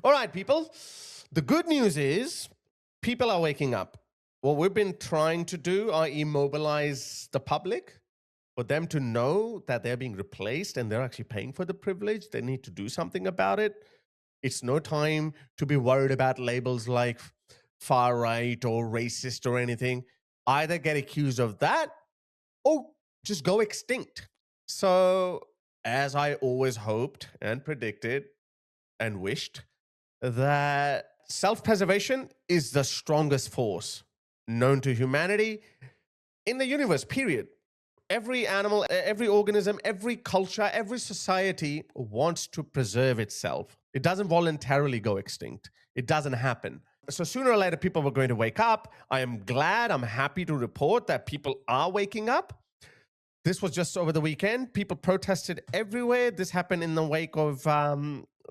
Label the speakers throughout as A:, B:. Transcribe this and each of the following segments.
A: All right, people. The good news is people are waking up. What we've been trying to do are immobilize the public for them to know that they're being replaced and they're actually paying for the privilege. They need to do something about it. It's no time to be worried about labels like far right or racist or anything. Either get accused of that or just go extinct. So, as I always hoped and predicted and wished, that self-preservation is the strongest force known to humanity in the universe, period. Every animal, every organism, every culture, every society wants to preserve itself. It doesn't voluntarily go extinct. It doesn't happen. So sooner or later, people are going to wake up. I am glad, I'm happy to report that people are waking up. This was just over the weekend. People protested everywhere. This happened in the wake of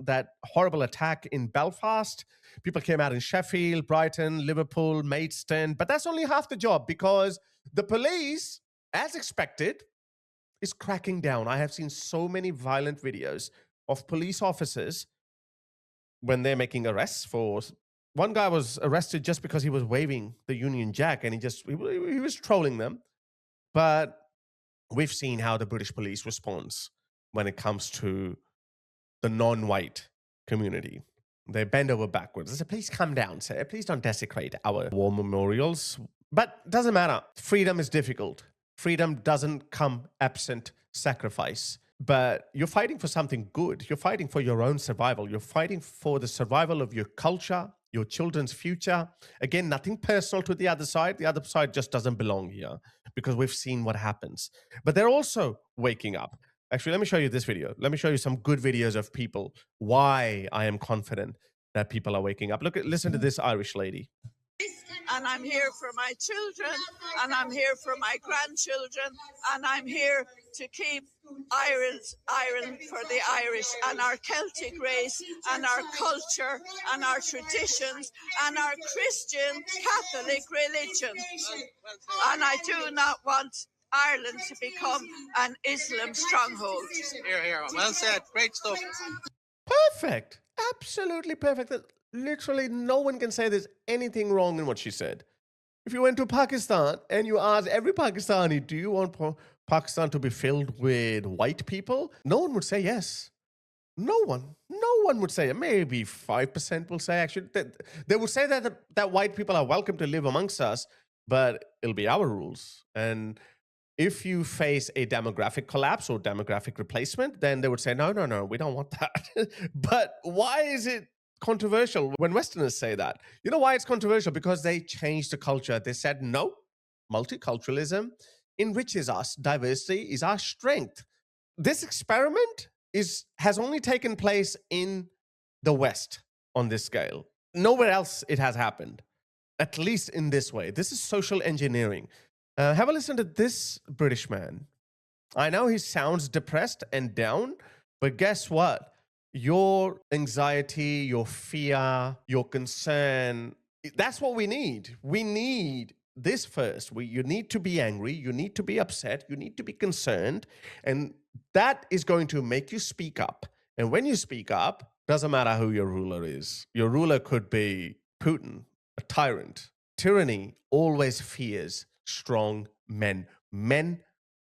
A: that horrible attack in Belfast. People came out in Sheffield, Brighton, Liverpool, Maidstone. But that's only half the job because the police, as expected, is cracking down. I have seen so many violent videos of police officers when they're making arrests for. One guy was arrested just because he was waving the Union Jack and he was trolling them. But we've seen how the British police responds when it comes to the non-white community. They bend over backwards. They say, please come down, sir. Please don't desecrate our war memorials. But it doesn't matter. Freedom is difficult. Freedom doesn't come absent sacrifice. But you're fighting for something good. You're fighting for your own survival. You're fighting for the survival of your culture, your children's future. Again, nothing personal to the other side. The other side just doesn't belong here because we've seen what happens. But they're also waking up. Actually, let me show you this video. Let me show you some good videos of people, why I am confident that people are waking up. Listen to this Irish lady.
B: And I'm here for my children, and I'm here for my grandchildren, and I'm here to keep Ireland for the Irish and our Celtic race and our culture and our traditions and our Christian Catholic religion. And I do not want Ireland to become an Islam stronghold.
C: Here. Well said. Great stuff.
A: Perfect. Absolutely perfect. Literally no one can say there's anything wrong in what she said. If you went to Pakistan and you asked every Pakistani, do you want Pakistan to be filled with white people? No one would say yes. No one would say it. Maybe 5% will say, actually, they would say that white people are welcome to live amongst us, but it'll be our rules. And if you face a demographic collapse or demographic replacement, then they would say, no, we don't want that. But why is it controversial when Westerners say that? You know why it's controversial? Because they changed the culture. They said, no, multiculturalism enriches us. Diversity is our strength. This experiment has only taken place in the West on this scale. Nowhere else it has happened, at least in this way. This is social engineering. Have a listen to this British man. I know he sounds depressed and down, but guess what? Your anxiety, your fear, your concern, that's what we need. We need this first. You need to be angry. You need to be upset. You need to be concerned. And that is going to make you speak up. And when you speak up, doesn't matter who your ruler is. Your ruler could be Putin, a tyrant. Tyranny always fears strong men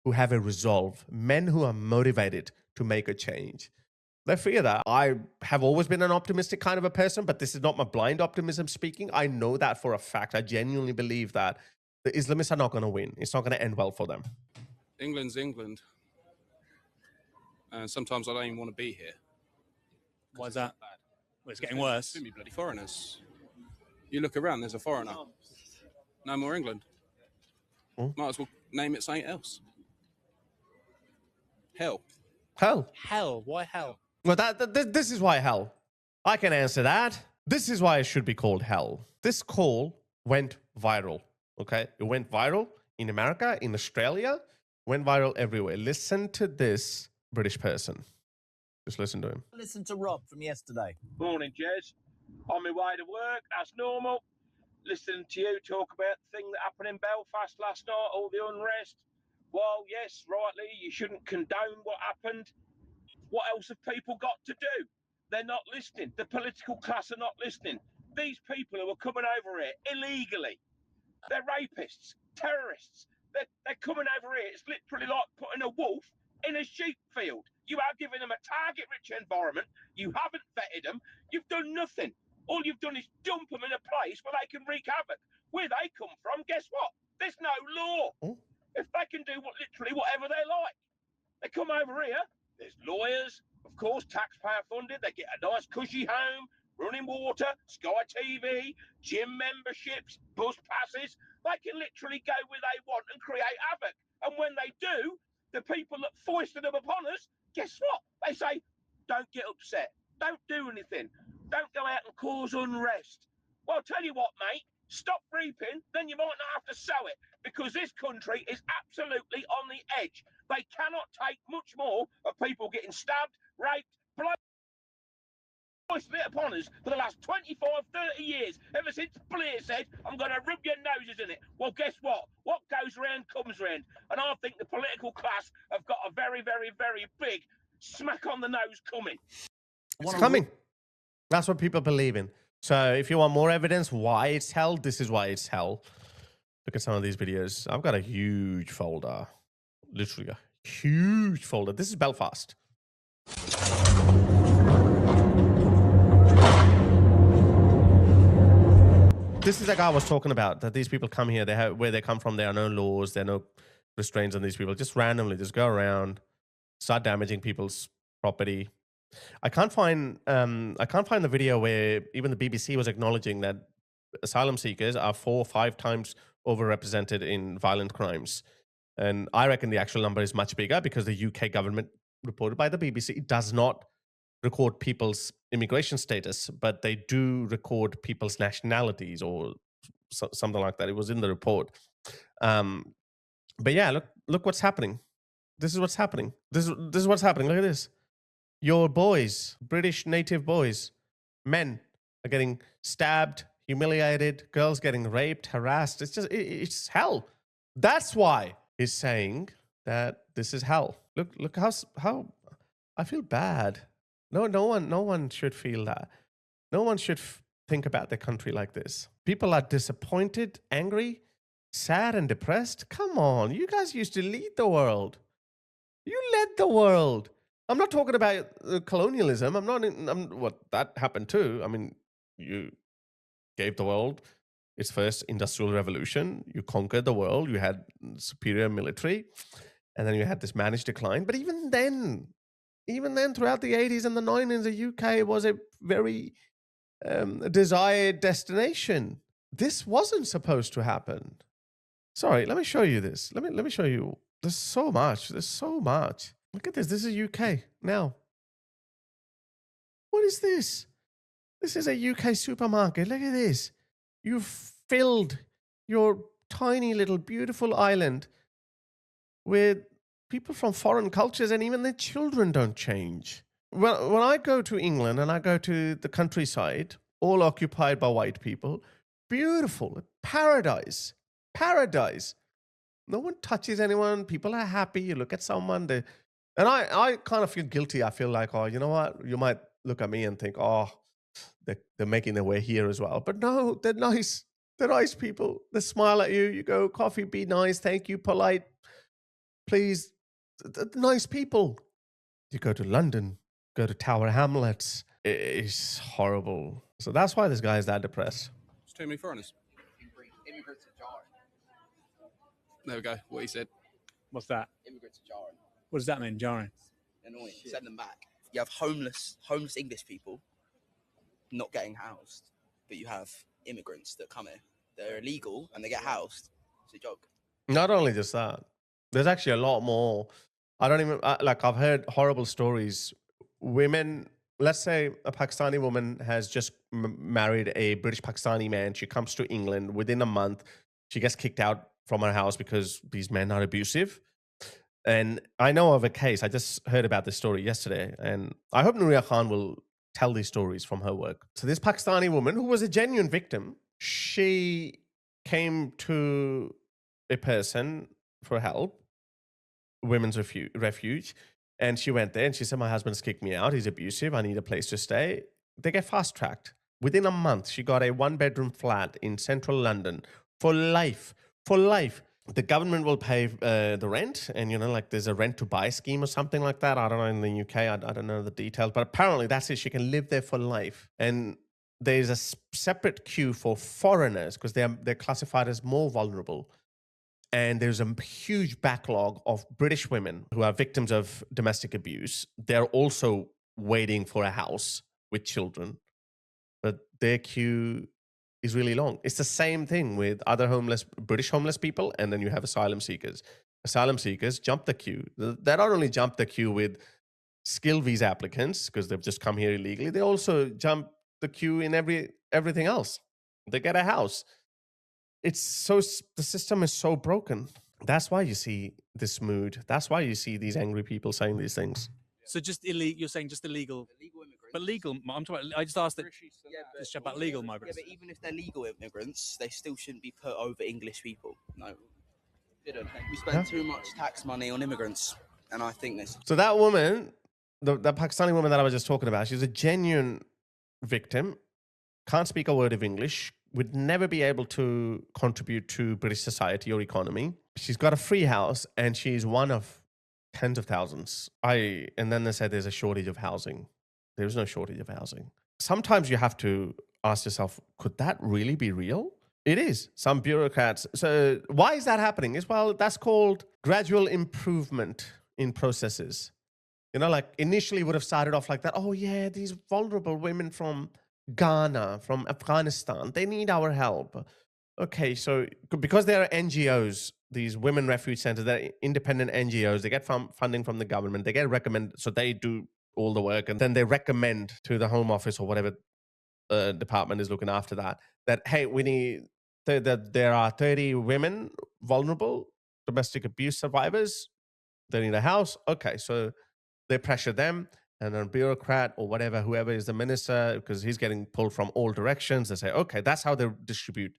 A: who have a resolve, men who are motivated to make a change. They fear that. I have always been an optimistic kind of a person, but this is not my blind optimism speaking. I know that for a fact. I genuinely believe that the Islamists are not going to win. It's not going to end well for them.
D: England's England. And sometimes I don't even want to be here.
E: Why is that? Well, it's getting worse.
D: Too many bloody foreigners. You look around, there's a foreigner. No more England. Might as well name it something else. Hell.
A: Hell.
E: Hell? Why hell?
A: Well, this is why hell. I can answer that. This is why it should be called hell. This call went viral, okay? It went viral in America, in Australia, went viral everywhere. Listen to this British person. Just listen to him.
F: Listen to Rob from yesterday.
G: Morning, Jez. On my way to work, as normal. Listening to you talk about the thing that happened in Belfast last night, all the unrest. Well, yes, rightly, you shouldn't condone what happened. What else have people got to do? they're not listening. The political class are not listening. These people who are coming over here illegally, they're rapists, terrorists. They're coming over here. It's literally like putting a wolf in a sheep field. You are giving them a target-rich environment. You haven't vetted them. You've done nothing. All you've done is dump them in a place where they can wreak havoc. Where they come from, guess what? There's no law. If they can do literally whatever they like. They come over here, there's lawyers, of course, taxpayer funded. They get a nice cushy home, running water, Sky TV, gym memberships, bus passes. They can literally go where they want and create havoc. And when they do, the people that foisted them upon us, guess what? They say, don't get upset. Don't do anything. Don't go out and cause unrest. Well, I'll tell you what, mate. Stop reaping, then you might not have to sow it, because this country is absolutely on the edge. They cannot take much more of people getting stabbed, raped, blown it upon us for the last 25, 30 years, ever since Blair said, I'm going to rub your noses in it. Well, guess what? What goes round comes round. And I think the political class have got a very, very, very big smack on the nose coming.
A: It's coming. That's what people believe in. So if you want more evidence why it's hell, this is why it's hell. Look at some of these videos. I've got a huge folder. Literally a huge folder. This is Belfast. This is the guy I was talking about, that these people come here, they have, where they come from, there are no laws, there are no restraints on these people. Just randomly, just go around, start damaging people's property. I can't find the video where even the BBC was acknowledging that asylum seekers are 4 or 5 times overrepresented in violent crimes. And I reckon the actual number is much bigger, because the UK government, reported by the BBC, does not record people's immigration status, but they do record people's nationalities or something like that. It was in the report. But yeah, look what's happening. This is what's happening. This is what's happening. Look at this. Your boys, British native boys, men, are getting stabbed, humiliated, girls getting raped, harassed. It's hell. That's why he's saying that this is hell. Look how I feel bad. No one should feel that. No one should think about their country like this. People are disappointed, angry, sad, and depressed. Come on, you guys used to lead the world. You led the world. I'm not talking about colonialism. What that happened too. I mean, you gave the world its first industrial revolution. You conquered the world. You had superior military, and then you had this managed decline. But even then, throughout the 80s and the 90s, the UK was a very desired destination. This wasn't supposed to happen. Sorry, let me show you this. Let me show you. There's so much. There's so much. Look at this. This is UK now. What is this? This is a UK supermarket. Look at this. You've filled your tiny little beautiful island with people from foreign cultures, and even their children don't change. Well, when I go to England and I go to the countryside, all occupied by white people, beautiful, paradise, paradise. No one touches anyone. People are happy. You look at someone, and I kind of feel guilty. I feel like, oh, you know what? You might look at me and think, oh, they're making their way here as well. But no, they're nice. They're nice people. They smile at you. You go, coffee, be nice. Thank you, polite. Please. Nice people. You go to London, go to Tower Hamlets. It's horrible. So that's why this guy is that depressed.
D: There's too many foreigners.
H: Immigrants are jarring.
D: There we go. What he said.
E: What's that?
H: Immigrants are jarring.
E: What does that mean, jarring?
H: Annoying. Send them back. You have homeless English people not getting housed, but you have immigrants that come here. They're illegal and they get housed. It's a joke.
A: Not only just that, there's actually a lot more. I don't even, I've heard horrible stories. Women, let's say a Pakistani woman has just married a British Pakistani man. She comes to England. Within a month, she gets kicked out from her house because these men are abusive. And I know of a case, I just heard about this story yesterday, and I hope Nuria Khan will tell these stories from her work. So this Pakistani woman, who was a genuine victim, she came to a person for help, women's refuge. And she went there and she said, my husband's kicked me out. He's abusive. I need a place to stay. They get fast-tracked. Within a month, she got a one-bedroom flat in central London for life. For life. The government will pay the rent. And, you know, like there's a rent-to-buy scheme or something like that. I don't know in the UK. I don't know the details. But apparently that's it. She can live there for life. And there's a separate queue for foreigners because they're classified as more vulnerable. And there's a huge backlog of British women who are victims of domestic abuse. They're also waiting for a house with children, but their queue is really long. It's the same thing with other British homeless people, and then you have asylum seekers. Asylum seekers jump the queue. They not only jump the queue with skilled visa applicants because they've just come here illegally, they also jump the queue in everything else. They get a house. The system is so broken. That's why you see this mood. That's why you see these angry people saying these things.
E: So just illegal. You're saying just illegal,
H: immigrants.
E: but legal. I'm talking. I just asked this about legal
H: Yeah,
E: migrants.
H: but even if they're legal immigrants, they still shouldn't be put over English people. No, we spend too much tax money on immigrants, and I think this.
A: So that woman, the Pakistani woman that I was just talking about, she's a genuine victim. Can't speak a word of English. Would never be able to contribute to British society or economy. She's got a free house and she's one of tens of thousands. And then they said there's a shortage of housing. There's no shortage of housing. Sometimes you have to ask yourself, could that really be real? It is. Some bureaucrats. So why is that happening? Well, that's called gradual improvement in processes. You know, like initially would have started off like that. Oh yeah, these vulnerable women from Ghana, from Afghanistan, they need our help. Okay, so because there are NGOs, these women refuge centers, they're independent NGOs, they get funding from the government, they get recommended, so they do all the work, and then they recommend to the Home Office or whatever department is looking after that, hey, we need, that there are 30 women vulnerable, domestic abuse survivors, they need a house. Okay, so they pressure them, and then a bureaucrat or whatever, whoever is the minister, because he's getting pulled from all directions, they say, okay, that's how they distribute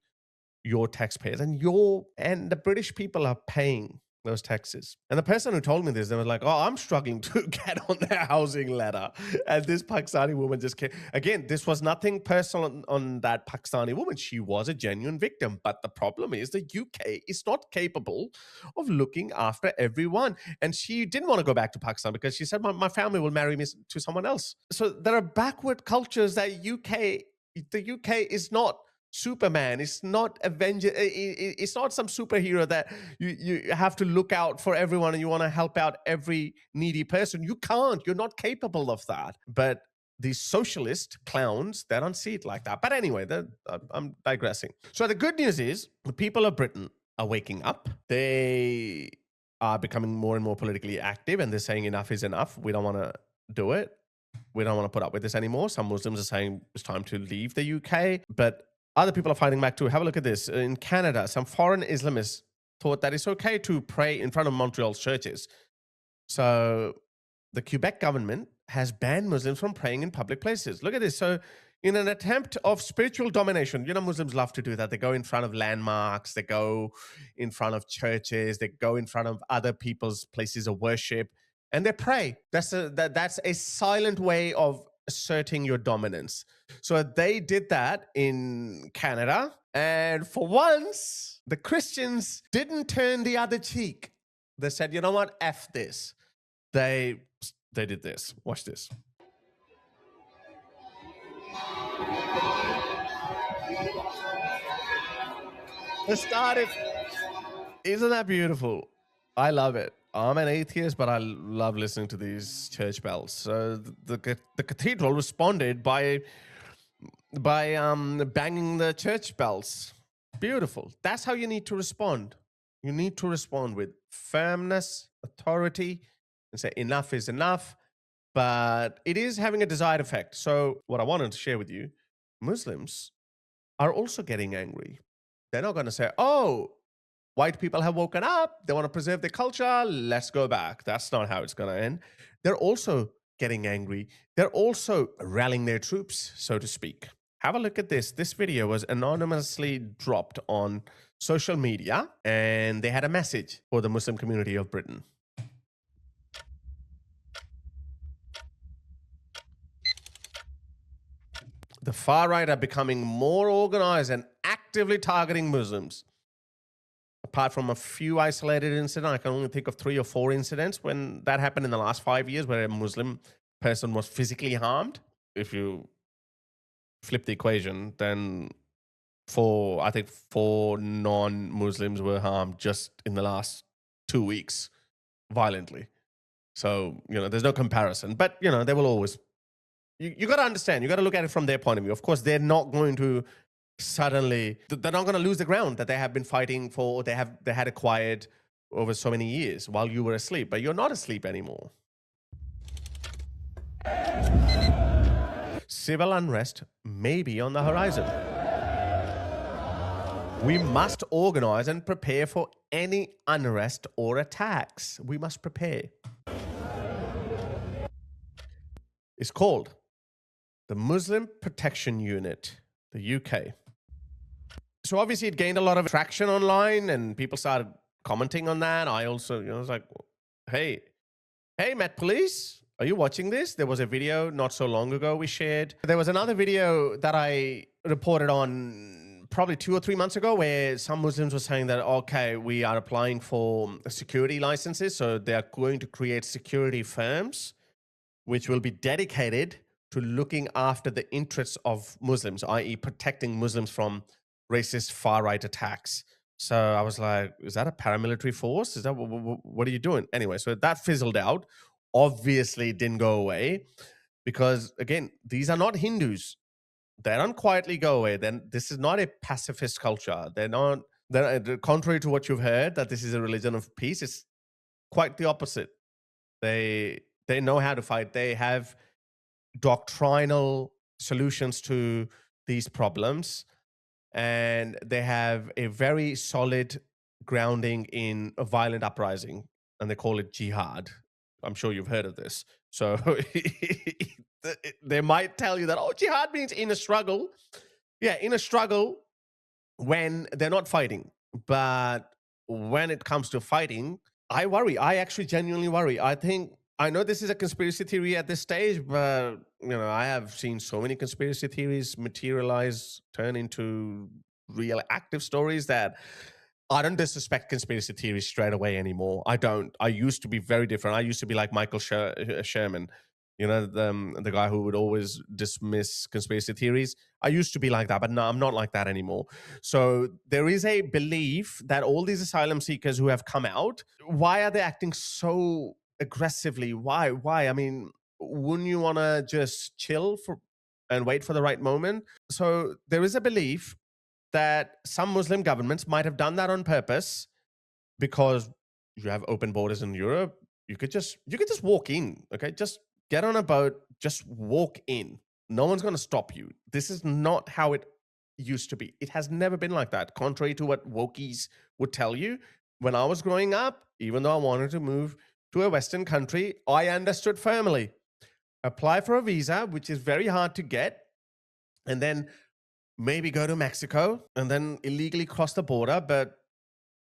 A: your taxpayers. And the British people are paying those taxes. And the person who told me this, they were like, oh, I'm struggling to get on their housing ladder. And this Pakistani woman just came. Again, this was nothing personal on that Pakistani woman. She was a genuine victim. But the problem is the UK is not capable of looking after everyone. And she didn't want to go back to Pakistan because she said, my family will marry me to someone else. So there are backward cultures that the UK is not Superman. It's not Avenger. It's not some superhero that you have to look out for everyone and you want to help out every needy person. You can't. You're not capable of that. But these socialist clowns, they don't see it like that. But anyway, I'm digressing. So the good news is the people of Britain are waking up. They are becoming more and more politically active, and they're saying enough is enough. We don't want to do it. We don't want to put up with this anymore. Some Muslims are saying it's time to leave the UK, but other people are fighting back too. Have a look at this. In Canada, some foreign Islamists thought that it's okay to pray in front of Montreal's churches. So the Quebec government has banned Muslims from praying in public places. Look at this. So in an attempt of spiritual domination, you know, Muslims love to do that. They go in front of landmarks. They go in front of churches. They go in front of other people's places of worship, and they pray. That's a silent way of asserting your dominance. So they did that in Canada, and for once, the Christians didn't turn the other cheek. They said, you know what, F this. They did this. Watch this. They started. Isn't that beautiful? I love it. I'm an atheist, but I love listening to these church bells. So the cathedral responded by banging the church bells. Beautiful. That's how you need to respond. You need to respond with firmness, authority, and say enough is enough. But it is having a desired effect. So what I wanted to share with you, Muslims are also getting angry. They're not going to say, oh, white people have woken up. They want to preserve their culture. Let's go back. That's not how it's going to end. They're also getting angry. They're also rallying their troops, so to speak. Have a look at this. This video was anonymously dropped on social media, and they had a message for the Muslim community of Britain. The far right are becoming more organized and actively targeting Muslims. Apart from a few isolated incidents, I can only think of 3 or 4 incidents when that happened in the last 5 years where a Muslim person was physically harmed. If you flip the equation, then I think 4 non-Muslims were harmed just in the last 2 weeks violently. So, there's no comparison. But, they will always... You got to understand. You got to look at it from their point of view. Of course, they're not going to suddenly... They're not going to lose the ground that they have been fighting for, they had acquired over so many years while you were asleep. But you're not asleep anymore. Civil unrest may be on the horizon. We must organize and prepare for any unrest or attacks. We must prepare. It's called the Muslim Protection Unit, the UK. So obviously it gained a lot of traction online and people started commenting on that. I also, was like, hey, Met Police, are you watching this? There was a video not so long ago we shared. There was another video that I reported on probably 2 or 3 months ago where some Muslims were saying that, okay, we are applying for security licenses. So they are going to create security firms which will be dedicated to looking after the interests of Muslims, i.e. protecting Muslims from racist far-right attacks. So I was like, is that a paramilitary force? Is that what are you doing? Anyway, so that fizzled out. Obviously, it didn't go away because, again, these are not Hindus. They don't quietly go away. Then this is not a pacifist culture. They're contrary to what you've heard, that this is a religion of peace. It's quite the opposite. They know how to fight. They have doctrinal solutions to these problems, and they have a very solid grounding in a violent uprising, and they call it jihad. I'm sure you've heard of this. So they might tell you that, oh, jihad means in a struggle. Yeah, in a struggle when they're not fighting. But when it comes to fighting, I worry. I actually genuinely worry. I know this is a conspiracy theory at this stage, but I have seen so many conspiracy theories materialize, turn into real active stories that I don't disrespect conspiracy theories straight away anymore. I don't. I used to be very different. I used to be like Michael Sherman, the guy who would always dismiss conspiracy theories. I used to be like that, but no, I'm not like that anymore. So there is a belief that all these asylum seekers who have come out, why are they acting so aggressively? Why? I mean, wouldn't you want to just chill and wait for the right moment? So there is a belief that some Muslim governments might have done that on purpose because you have open borders in Europe. You could just walk in, okay? Just get on a boat, just walk in. No one's going to stop you. This is not how it used to be. It has never been like that, contrary to what wokies would tell you. When I was growing up, even though I wanted to move to a Western country, I understood firmly. Apply for a visa, which is very hard to get, and then maybe go to Mexico and then illegally cross the border. But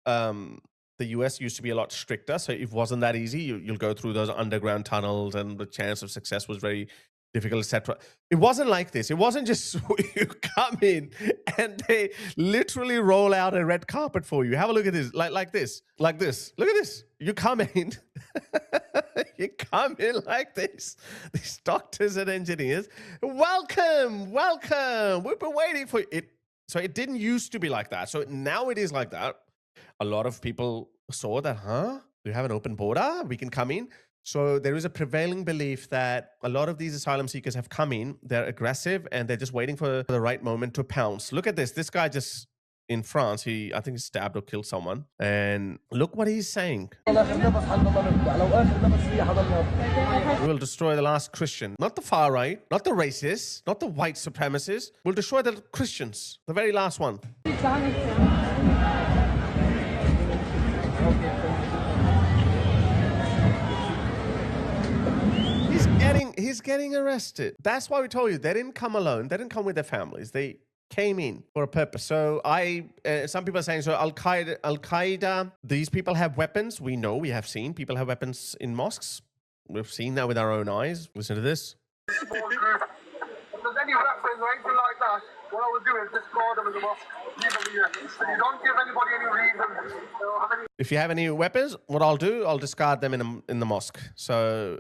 A: the US used to be a lot stricter, so it wasn't that easy. You'll go through those underground tunnels and the chance of success was very difficult, etc. It wasn't like this. It wasn't just you come in and they literally roll out a red carpet for you. Have a look at this, like this. Look at this. You come in, you come in like this. These doctors and engineers, welcome. We've been waiting for it. So it didn't used to be like that. So now it is like that. A lot of people saw that, we have an open border, we can come in. So there is a prevailing belief that a lot of these asylum seekers have come in, they're aggressive, and they're just waiting for the right moment to pounce. Look at this. This guy just, in France, I think he stabbed or killed someone. And look what he's saying. We will destroy the last Christian. Not the far right, not the racists, not the white supremacists. We'll destroy the Christians, the very last one. He's getting arrested. That's why we told you they didn't come alone. They didn't come with their families. They came in for a purpose. So some people are saying, so Al-Qaeda, these people have weapons. We know, we have seen people have weapons in mosques. We've seen that with our own eyes. Listen to this.
I: any weapons or anything like that, what I would do is discard them in the mosque. You don't give anybody any reason.
A: If you have any weapons, what I'll do, I'll discard them in the mosque. So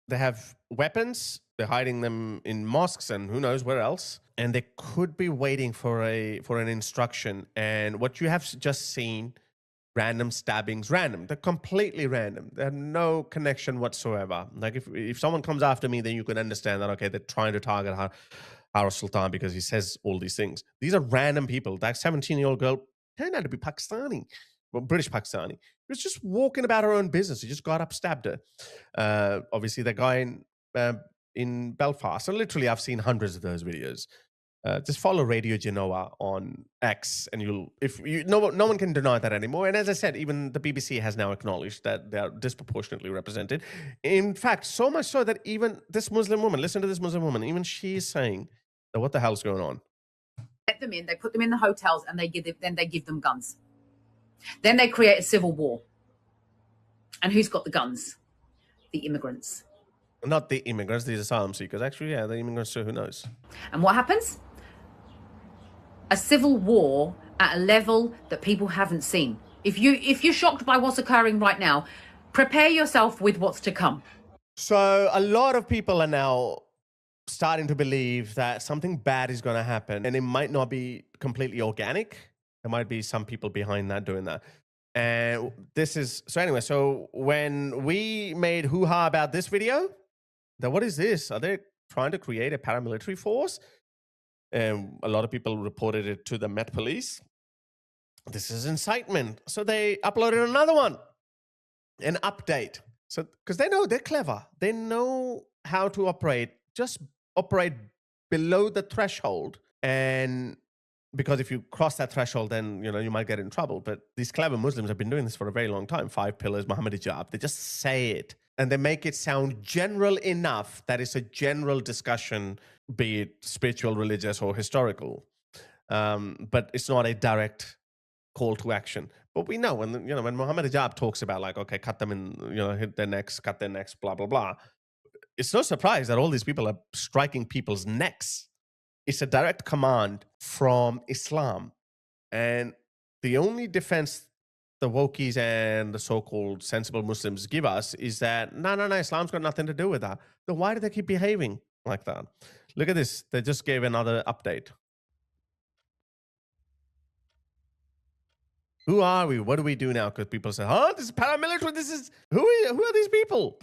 A: they have weapons. They're hiding them in mosques and who knows where else. And they could be waiting for an instruction. And what you have just seen, random stabbings, random. They're completely random. They have no connection whatsoever. Like if someone comes after me, then you can understand that, okay, they're trying to target Harris Sultan because he says all these things. These are random people. That 17-year-old girl turned out to be Pakistani, well, British Pakistani. She was just walking about her own business. He just got up, stabbed her. Obviously, the guy in Belfast. So literally, I've seen hundreds of those videos. Just follow Radio Genoa on X, and no one can deny that anymore. And as I said, even the BBC has now acknowledged that they are disproportionately represented. In fact, so much so that even this Muslim woman, listen to this Muslim woman, even she is saying that what the hell's going on?
J: Let them in, they put them in the hotels, and they give them guns. Then they create a civil war. And who's got the guns? The immigrants.
A: Not the immigrants, these asylum seekers. Actually, yeah, the immigrants, so who knows?
J: And what happens? A civil war at a level that people haven't seen. If you're shocked by what's occurring right now, prepare yourself with what's to come.
A: So a lot of people are now starting to believe that something bad is going to happen, and it might not be completely organic. There might be some people behind that doing that. And this is, so anyway, so when we made hoo-ha about this video, that what is this? Are they trying to create a paramilitary force? And a lot of people reported it to the Met Police. This is incitement. So they uploaded another one, an update. So, because they know they're clever. They know how to operate, just operate below the threshold. And because if you cross that threshold, then, you might get in trouble. But these clever Muslims have been doing this for a very long time. 5 pillars, Muhammad hijab. They just say it. And they make it sound general enough that it's a general discussion, be it spiritual, religious, or historical. But it's not a direct call to action. But we know when Muhammad hijab talks about, like, okay, cut them in, hit their necks, cut their necks, blah, blah, blah. It's no surprise that all these people are striking people's necks. It's a direct command from Islam. And the only defense the wokies and the so-called sensible Muslims give us is that, no, Islam's got nothing to do with that. Then why do they keep behaving like that? Look at this. They just gave another update. Who are we? What do we do now? Because people say, this is paramilitary. Who are these people?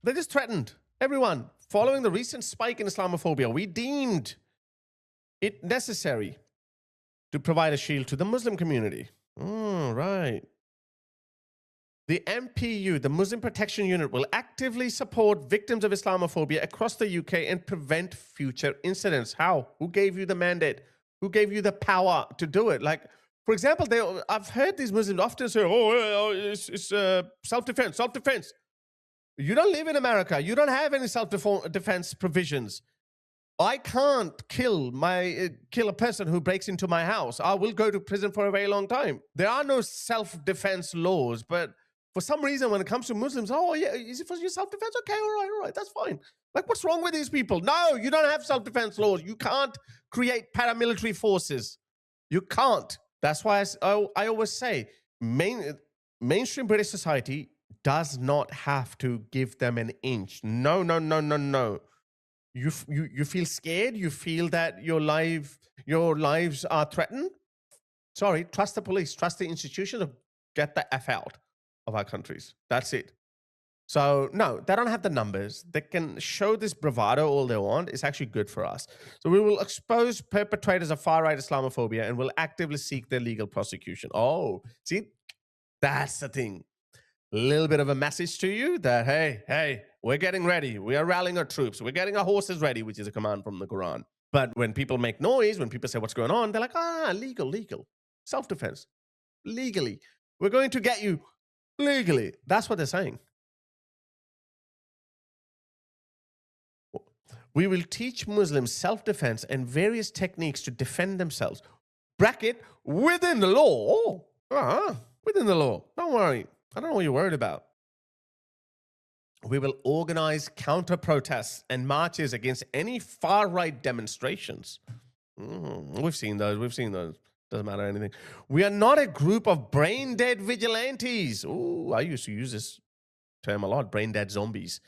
A: They just threatened everyone. Following the recent spike in Islamophobia, we deemed it necessary to provide a shield to the Muslim community. Right. The MPU, the Muslim Protection Unit, will actively support victims of Islamophobia across the UK and prevent future incidents. How? Who gave you the mandate? Who gave you the power to do it? Like, for example, I've heard these Muslims often say, it's self-defense, self-defense. You don't live in America. You don't have any self-defense provisions. I can't kill a person who breaks into my house. I will go to prison for a very long time. There are no self-defense laws, but for some reason, when it comes to Muslims, is it for your self-defense? Okay, all right, that's fine. Like, what's wrong with these people? No, you don't have self-defense laws. You can't create paramilitary forces. You can't. That's why I always say, mainstream British society does not have to give them an inch. No. You feel scared? You feel that your lives are threatened? Sorry, trust the police, trust the institutions, or get the F out of our countries. That's it. So no, they don't have the numbers. They can show this bravado all they want. It's actually good for us. So we will expose perpetrators of far-right Islamophobia and will actively seek their legal prosecution. Oh, see, that's the thing. A little bit of a message to you that, hey, we're getting ready. We are rallying our troops. We're getting our horses ready, which is a command from the Quran. But when people make noise, when people say what's going on, they're like, legal. Self-defense. Legally. We're going to get you legally. That's what they're saying. We will teach Muslims self-defense and various techniques to defend themselves. Bracket, within the law. Within the law. Don't worry. I don't know what you're worried about. We will organize counter protests and marches against any far right demonstrations. We've seen those. Doesn't matter anything. We are not a group of brain dead vigilantes. Ooh, I used to use this term a lot, brain dead zombies.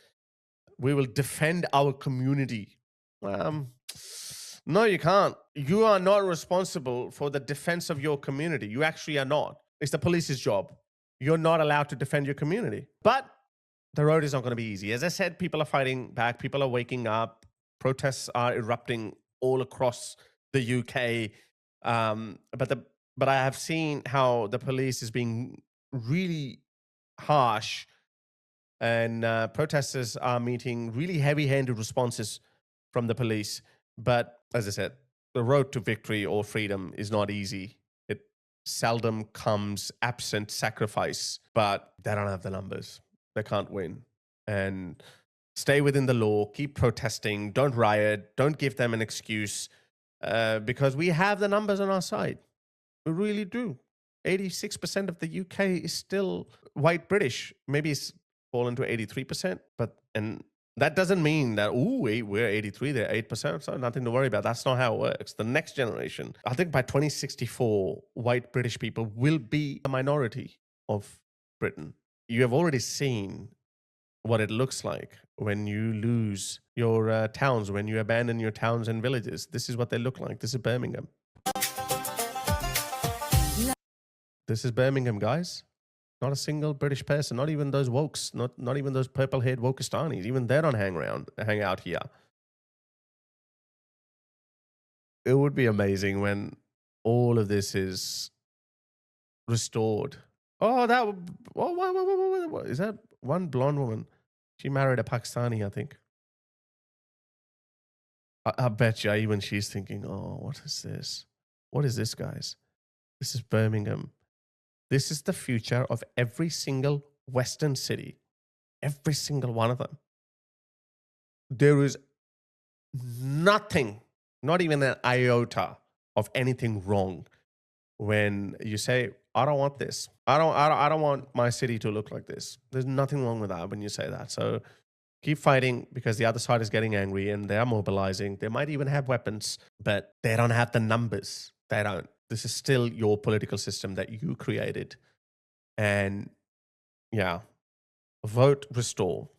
A: We will defend our community. No, you can't. You are not responsible for the defense of your community. You actually are not. It's the police's job. You're not allowed to defend your community. But the road is not going to be easy. As I said, people are fighting back. People are waking up. Protests are erupting all across the UK. But I have seen how the police is being really harsh, and protesters are meeting really heavy-handed responses from the police. But as I said, the road to victory or freedom is not easy. It seldom comes absent sacrifice, but they don't have the numbers. They can't win. And stay within the law, keep protesting, don't riot, don't give them an excuse, because we have the numbers on our side. We really do. 86% of the UK is still white British. Maybe it's fallen to 83%, and that doesn't mean that, we're 83, they're 8%, so nothing to worry about. That's not how it works. The next generation, I think by 2064, white British people will be a minority of Britain. You have already seen what it looks like when you lose your towns, when you abandon your towns and villages. This is what they look like. This is Birmingham. This is Birmingham, guys. Not a single British person, not even those wokes, not even those purple-haired Wokistanis. Even they don't hang out here. It would be amazing when all of this is restored. What is that one blonde woman? She married a Pakistani, I think. I bet you even she's thinking, what is this? What is this, guys? This is Birmingham. This is the future of every single Western city. Every single one of them. There is nothing, not even an iota of anything wrong when you say, I don't want this. I don't want my city to look like this. There's nothing wrong with that when you say that. So keep fighting, because the other side is getting angry and they are mobilizing. They might even have weapons, but they don't have the numbers. They don't. This is still your political system that you created. And yeah, vote restore.